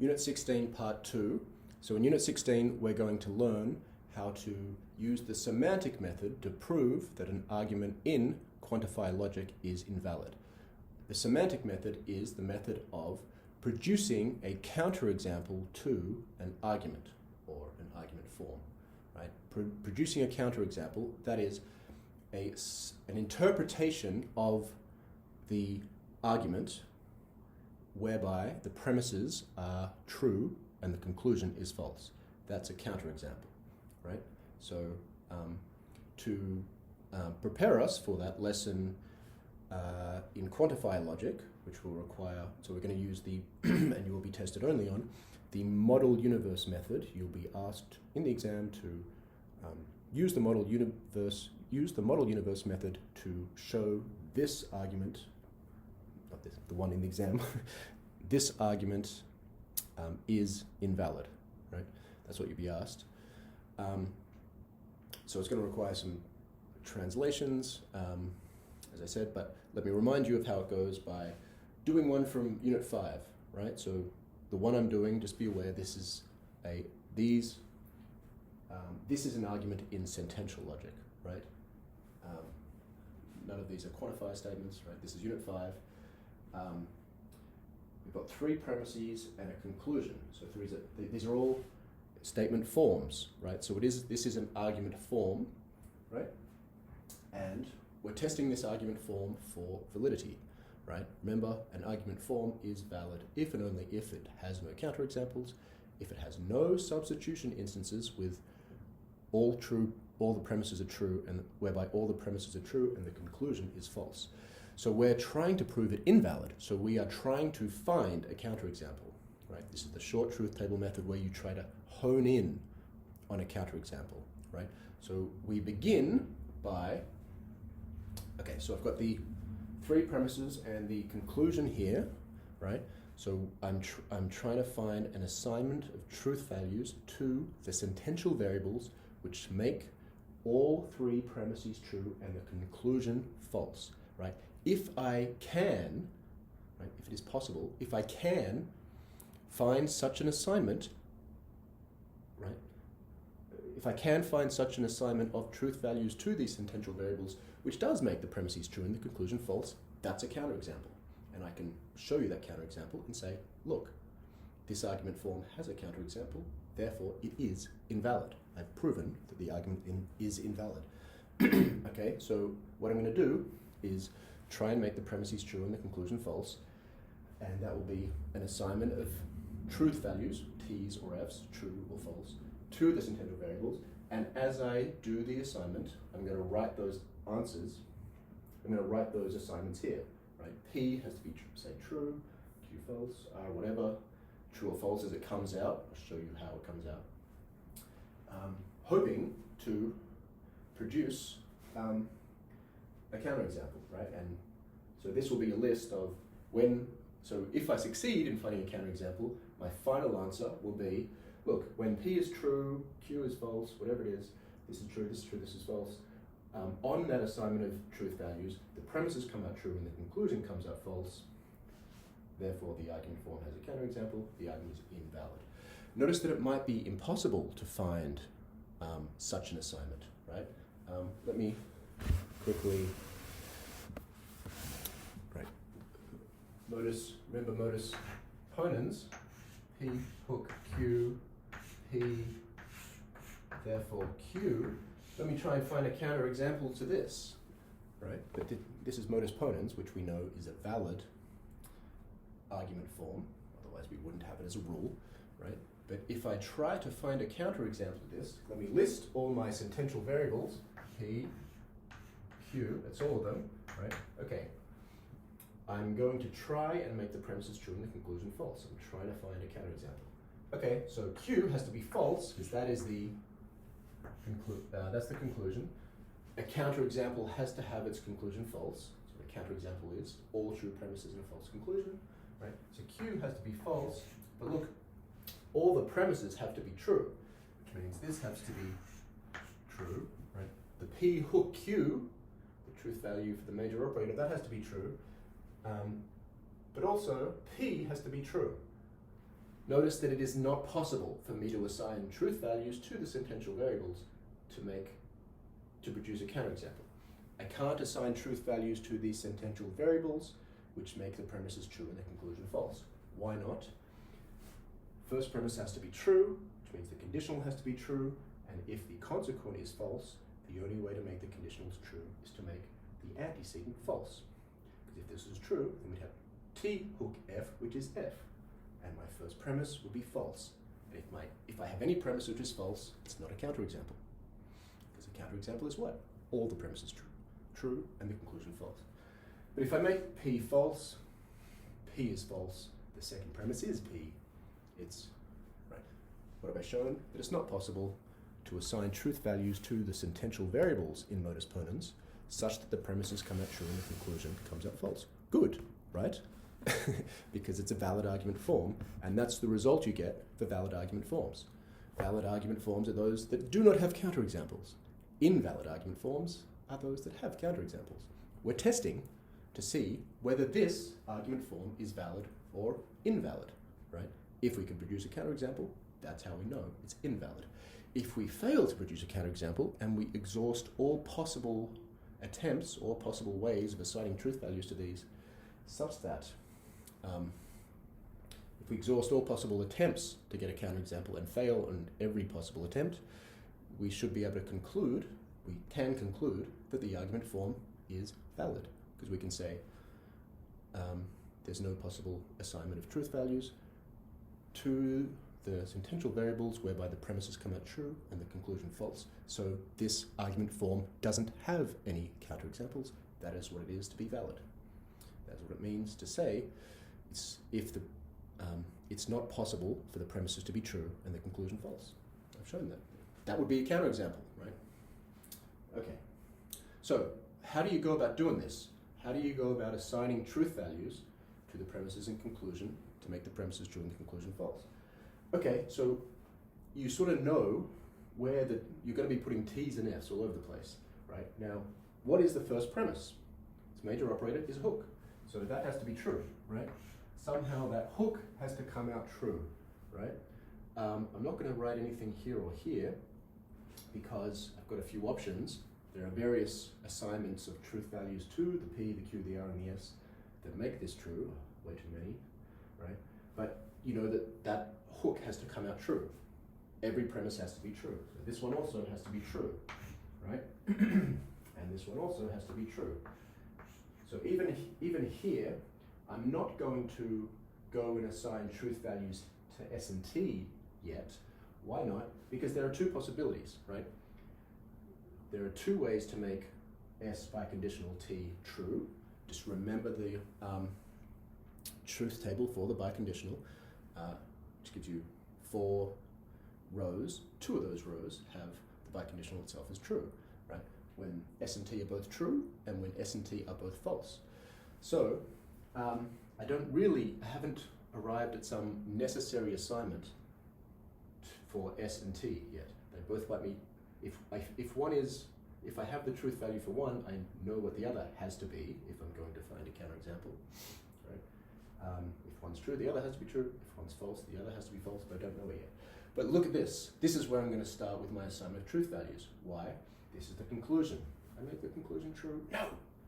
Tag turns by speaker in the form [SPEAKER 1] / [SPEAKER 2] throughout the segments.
[SPEAKER 1] Unit 16, Part 2. So in Unit 16, we're going to learn how to use the semantic method to prove that an argument in quantify logic is invalid. The semantic method is the method of producing a counterexample to an argument or an argument form, right? Producing a counterexample, that is an interpretation of the argument whereby the premises are true and the conclusion is false. That's a counterexample, right? So to prepare us for that lesson in quantify logic, which will require, so we're going to use the, and you will be tested only on, the model universe method. You'll be asked in the exam to use the model universe method to show this argument, not this, the one in the exam, this argument is invalid, right? That's what you'll be asked. So it's going to require some translations, as I said, but let me remind you of how it goes by doing one from Unit 5, right? So the one I'm doing, just be aware, this is this is an argument in sentential logic, right? None of these are quantifier statements, right? This is Unit 5. We've got three premises and a conclusion. So these are all statement forms, right? So this is an argument form, right? And we're testing this argument form for validity, right? Remember, an argument form is valid if and only if it has no counterexamples, if it has no substitution instances with all the premises are true, and whereby all the premises are true and the conclusion is false. So we're trying to prove it invalid. So we are trying to find a counterexample, right? This is the short truth table method where you try to hone in on a counterexample, right? So we begin by, okay, so I've got the three premises and the conclusion here, right? So I'm trying to find an assignment of truth values to the sentential variables which make all three premises true and the conclusion false, right? If I can, right, if it is possible, if I can find such an assignment, right? If I can find such an assignment of truth values to these sentential variables, which does make the premises true and the conclusion false, that's a counterexample. And I can show you that counterexample and say, look, this argument form has a counterexample, therefore it is invalid. I've proven that the argument is invalid. Okay, so what I'm going to do is try and make the premises true and the conclusion false, and that will be an assignment of truth values, T's or F's, true or false, to the sentential variables, and as I do the assignment, I'm going to write those answers, I'm going to write those assignments here, right? P has to be, say, true, Q false, R whatever, true or false as it comes out. I'll show you how it comes out. Hoping to produce a counterexample, right? And so this will be a list of so if I succeed in finding a counterexample, my final answer will be, look, when P is true, Q is false, whatever it is, this is true, this is true, this is false, on that assignment of truth values, the premises come out true and the conclusion comes out false. Therefore, the argument form has a counterexample, the argument is invalid. Notice that it might be impossible to find such an assignment, right? Let me quickly, right, remember modus ponens, P hook Q, P, therefore Q. Let me try and find a counterexample to this, right? But this is modus ponens, which we know is a valid argument form, otherwise we wouldn't have it as a rule, right? But if I try to find a counterexample to this, let me list all my sentential variables, P, Q, that's all of them, right? Okay, I'm going to try and make the premises true and the conclusion false. I'm trying to find a counterexample. Okay, so Q has to be false, because that is that's the conclusion. A counterexample has to have its conclusion false. So a counterexample is all true premises and a false conclusion, right? So Q has to be false, but look, all the premises have to be true, which means this has to be true, right? The P hook Q, the truth value for the major operator, that has to be true, but also P has to be true. notice that it is not possible for me to assign truth values to the sentential variables to produce a counterexample. I can't assign truth values to these sentential variables which make the premises true and the conclusion false. Why not? First premise has to be true, which means the conditional has to be true, and if the consequent is false, the only way to make the conditionals true is to make the antecedent false. Because if this is true, then we'd have T hook F, which is F, and my first premise would be false. And if I have any premise which is false, it's not a counterexample. Because a counterexample is what? All the premises true, and the conclusion false. But if I make P false, P is false, the second premise is P. It's, right, what have I shown? That it's not possible to assign truth values to the sentential variables in modus ponens such that the premises come out true and the conclusion comes out false. Good, right? Because it's a valid argument form, and that's the result you get for valid argument forms. Valid argument forms are those that do not have counterexamples. Invalid argument forms are those that have counterexamples. We're testing to see whether this argument form is valid or invalid, right? If we can produce a counterexample, that's how we know it's invalid. If we fail to produce a counterexample and we exhaust all possible attempts or possible ways of assigning truth values to these, such that if we exhaust all possible attempts to get a counterexample and fail on every possible attempt, we should be able to conclude, we can conclude, that the argument form is valid. Because we can say there's no possible assignment of truth values to the sentential variables whereby the premises come out true and the conclusion false. So this argument form doesn't have any counterexamples. That is what it is to be valid. That's what it means to say it's not possible for the premises to be true and the conclusion false. I've shown that. That would be a counterexample, right? Okay. So how do you go about doing this? How do you go about assigning truth values to the premises and conclusion to make the premises true and the conclusion false? Okay, so you sort of know where you're going to be putting T's and F's all over the place, right? Now, what is the first premise? Its major operator is a hook. So that has to be true, right? Somehow that hook has to come out true, right? I'm not going to write anything here or here because I've got a few options. There are various assignments of truth values to the P, the Q, the R, and the S that make this true. Way too many, right? But you know that hook has to come out true. Every premise has to be true. So this one also has to be true, right? And this one also has to be true. So even here, I'm not going to go and assign truth values to S and T yet. Why not? Because there are two possibilities, right? There are two ways to make S biconditional T true. Just remember the truth table for the biconditional, which gives you 4 rows. 2 of those rows have the biconditional itself as true, right? When S and T are both true and when S and T are both false. So I haven't arrived at some necessary assignment for S and T yet. They both let me, if I have the truth value for one, I know what the other has to be if I'm going to find a counterexample, right? If one's true, the other has to be true. If one's false, the other has to be false, but I don't know it yet. But look at this. This is where I'm going to start with my assignment of truth values. Why? This is the conclusion. I make the conclusion true? No!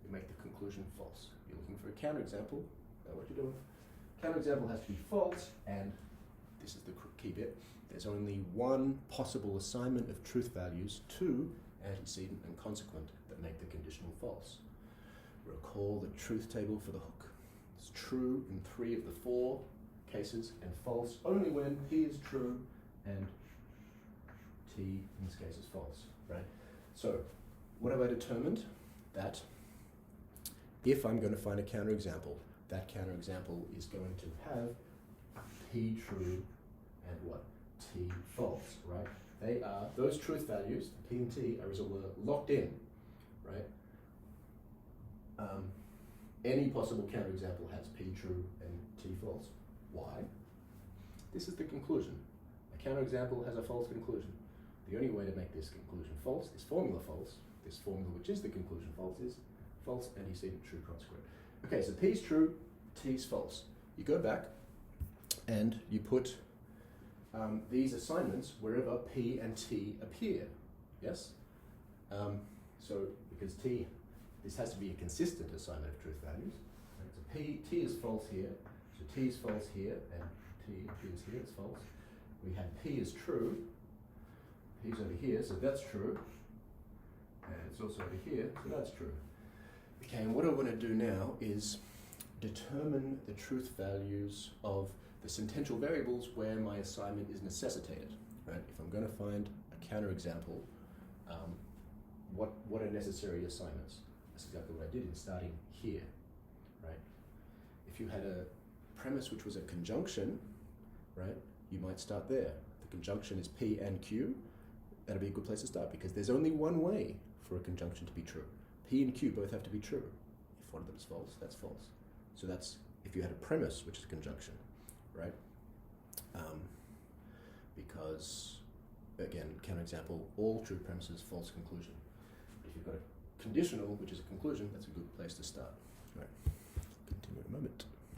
[SPEAKER 1] You make the conclusion false. You're looking for a counterexample. Know what you're doing. Counterexample has to be false, and this is the key bit. There's only one possible assignment of truth values to antecedent and consequent that make the conditional false. Recall the truth table for the hook. It's true in 3 of the 4 cases, and false only when P is true and T in this case is false, right? So what have I determined? That if I'm going to find a counterexample, that counterexample is going to have P true and what? T false, right? They are, those truth values, P and T, are as it were locked in, right? Any possible counterexample has P true and T false. Why? This is the conclusion. A counterexample has a false conclusion. The only way to make this conclusion false, this formula false, this formula which is the conclusion false, is false antecedent true consequent. Okay, so P is true, T is false. You go back and you put these assignments wherever P and T appear. Yes? So, because this has to be a consistent assignment of truth values. Right? So T is false here, so T is false here, and T appears here, it's false. We have P is true, P's over here, so that's true. And it's also over here, so that's true. Okay, and what I want to do now is determine the truth values of the sentential variables where my assignment is necessitated. Right? If I'm going to find a counterexample, what are necessary assignments? That's exactly what I did in starting here. Right? If you had a premise which was a conjunction, right, you might start there. The conjunction is P and Q. That'll be a good place to start because there's only one way for a conjunction to be true. P and Q both have to be true. If one of them is false, that's false. So that's if you had a premise which is a conjunction, right? Because, again, counterexample, all true premises, false conclusion. If you've got a conditional which is a conclusion, that's a good place to start. Right. Continue in a moment.